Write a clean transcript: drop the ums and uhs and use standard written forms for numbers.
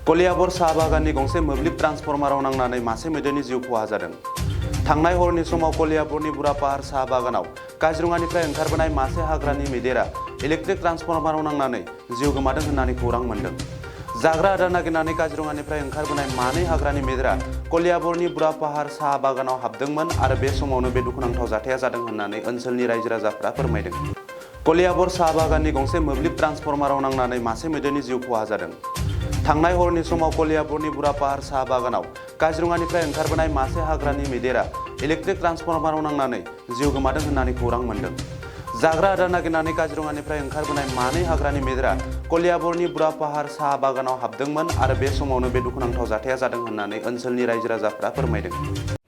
कलियाबर साहा बागाननि गंसे मोब्लिब ट्रान्सफर्माराव नांनानै मासे मैदेरनि जिउ खहा जादों। थांनाय हरनि समाव कलियाबरनि बुरापाहार साहा बागानाव काजिरङानिफ्राय ओंखारबोनाय मासे हाग्रानि मैदेरा इलेक्ट्रिक ट्रान्सफर्माराव नांनानै जिउ गोमादों होननानै खौरां मोन्दों। जाग्रा आदार नागिरनानै काजिरङानिफ्राय ओंखारबोनाय मानै हाग्रानि मैदेरा कलियाबरनि बुरापाहार साहा बागानाव हाबदोंमोन आरो बे समावनो बे दुखुनांथाव जाथाया जादों होननानै ओनसोलनि रायजो राजाफोरा फोरमायदों। कलियाबर साहा बागाननि गंसे मोब्लिब ट्रान्सफर्माराव नांनानै मासे मैदेरनि जिउ खहा जादों। थांनाय हरनि समाव कलियाबरनि बुरापाहार साहा बागानाव काजिरङानिफ्राय ओंखारबोनाय मासे हाग्रानि मैदेरा इलेक्ट्रिक ट्रान्सफर्माराव नांनानै जिउ गोमादों होननानै खौरां मोन्दों। जाग्रा आदार नागिरनानै काजिरङानिफ्राय ओंखारबोनाय मानै हाग्रानि मैदेरा कलियाबरनि बुरापाहार साहा बागानाव हाबदोंमोन आरो बे समावनो बे दुखुनांथाव जाथाया जादों होननानै ओनसोलनि रायजो राजाफोरा फोरमायदों।